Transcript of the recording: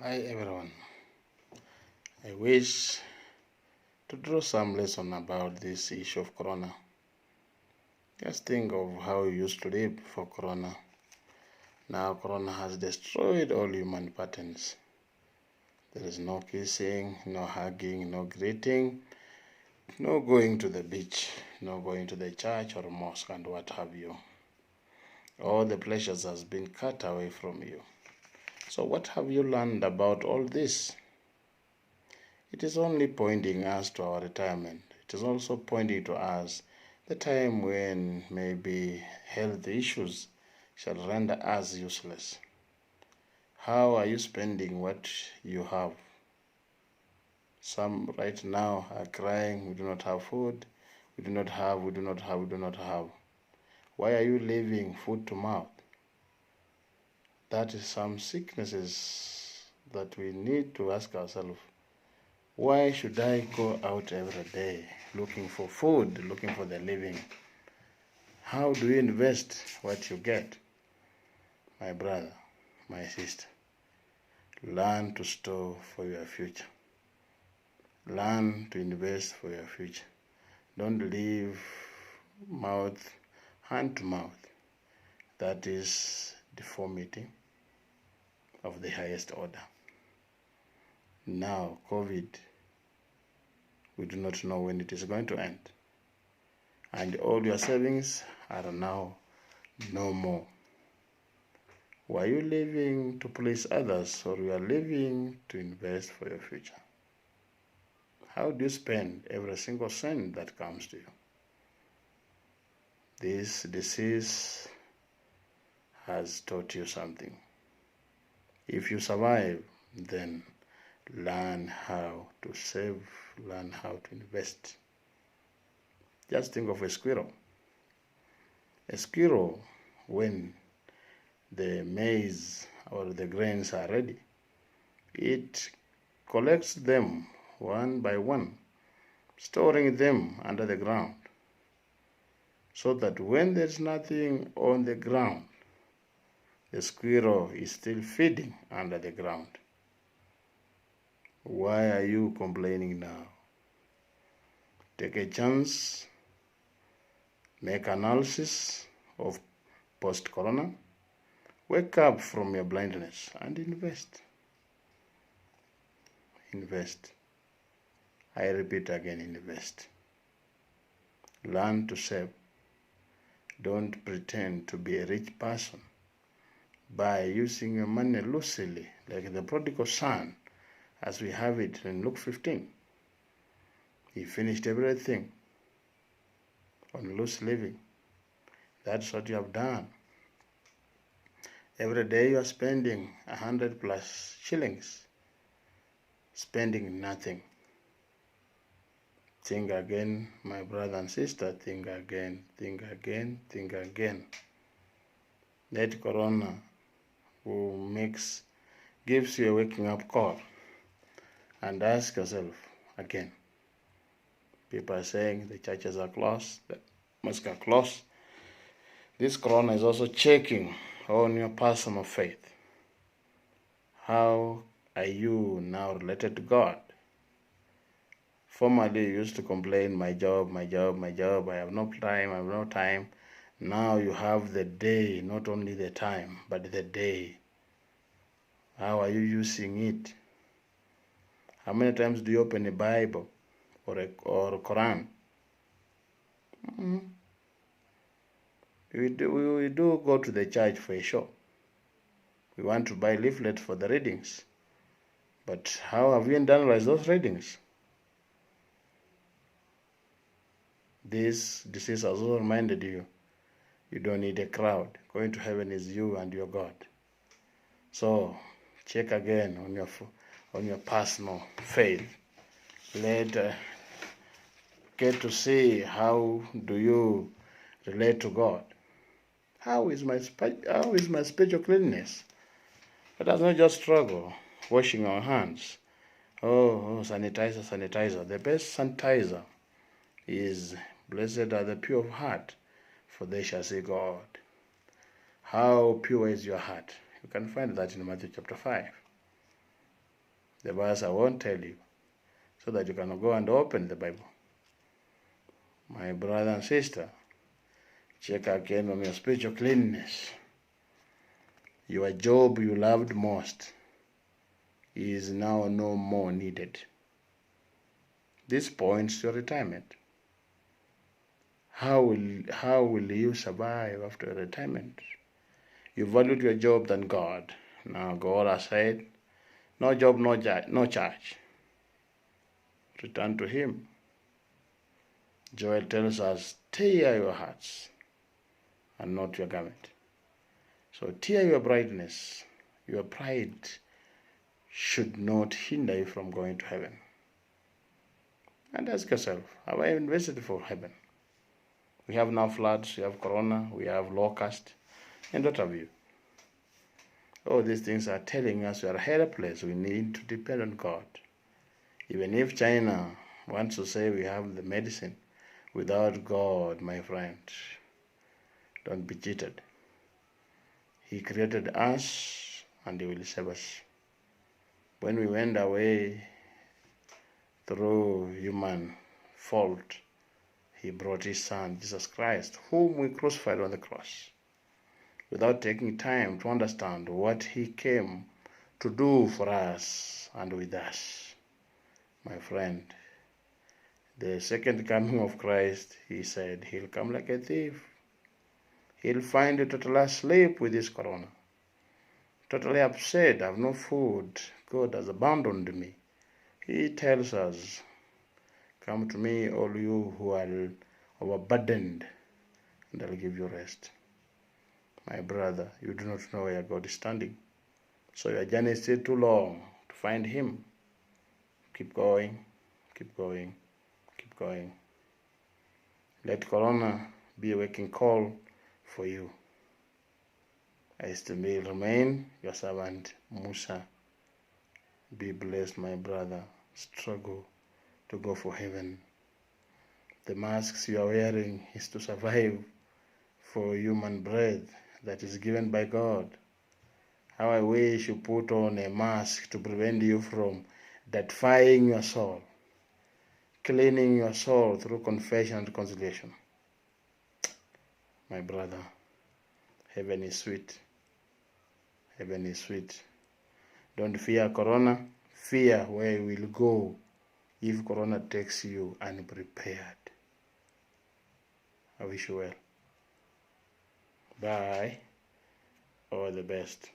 Hi everyone. I wish to draw some lesson about this issue of corona. Just think of how you used to live before corona. Now corona has destroyed all human patterns. There is no kissing, no hugging, no greeting, no going to the beach, no going to the church or mosque and what have you. All the pleasures has been cut away from you. So what have you learned about all this? It is only pointing us to our retirement. It is also pointing to us the time when maybe health issues shall render us useless. How are you spending what you have? Some right now are crying, we do not have food, we do not have, we do not have, we do not have. Why are you living foot to mouth? That is some sicknesses that we need to ask ourselves. Why should I go out every day looking for food, looking for the living? How do you invest what you get? My brother, my sister, learn to store for your future. Learn to invest for your future. Don't live hand to mouth. That is deformity of the highest order. Now, COVID, we do not know when it is going to end. And all your savings are now no more. Were you living to please others, or you are living to invest for your future? How do you spend every single cent that comes to you? This disease has taught you something. If you survive, then learn how to save, learn how to invest. Just think of a squirrel. A squirrel, when the maize or the grains are ready, it collects them one by one, storing them under the ground, so that when there's nothing on the ground, the squirrel is still feeding under the ground. Why are you complaining now? Take a chance, make analysis of post-corona, wake up from your blindness and invest. Invest. I repeat again, invest. Learn to save. Don't pretend to be a rich person by using your money loosely, like the prodigal son, as we have it in Luke 15. He finished everything on loose living. That's what you have done. Every day you are spending 100 plus shillings, spending nothing. Think again, my brother and sister, think again, think again, think again. That corona gives you a waking up call, and ask yourself again. People are saying the churches are closed, the mosques are closed. This corona is also checking on your personal faith. How are you now related to God? Formerly, you used to complain, my job, I have no time. Now you have the day, not only the time, but the day. How are you using it? How many times do you open a Bible or a Quran? We do go to the church for a show. We want to buy leaflets for the readings. But how have you internalized those readings? This disease has also reminded you, you don't need a crowd. Going to heaven is you and your God. So check again on your personal faith. Get to see how do you relate to God. How is my spiritual cleanness? Let us not just struggle washing our hands. Oh, sanitizer. The best sanitizer is blessed are the pure of heart, for they shall see God. How pure is your heart? You can find that in Matthew chapter 5. the verse I won't tell you, so that you can go and open the Bible. My brother and sister, check again on your spiritual cleanness. Your job you loved most is now no more needed. This points to retirement. How will you survive after retirement? You valued your job than God. Now God has said, no job, no charge. Return to Him. Joel tells us, tear your hearts and not your garment. So tear your brightness. Your pride should not hinder you from going to heaven. And ask yourself, have I invested for heaven? We have now floods, we have corona, we have locust, and what have you. All these things are telling us we are helpless. We need to depend on God. Even if China wants to say we have the medicine, without God, my friend, don't be cheated. He created us and He will save us. When we went away through human fault, He brought His Son, Jesus Christ, whom we crucified on the cross, without taking time to understand what He came to do for us and with us. My friend, the second coming of Christ, He said, He'll come like a thief. He'll find you totally asleep with this corona, totally upset, I have no food, God has abandoned me. He tells us, come to me, all you who are overburdened, and I'll give you rest. My brother, you do not know where God is standing, so your journey is still too long to find Him. Keep going, keep going, keep going. Let corona be a waking call for you. I still may remain your servant, Musa. Be blessed, my brother. Struggle to go for heaven. The masks you are wearing is to survive for human breath that is given by God. How I wish you put on a mask to prevent you from deifying your soul, cleaning your soul through confession and reconciliation. My brother, heaven is sweet. Heaven is sweet. Don't fear corona. Fear where you will go if corona takes you unprepared. I wish you well. Bye. All the best.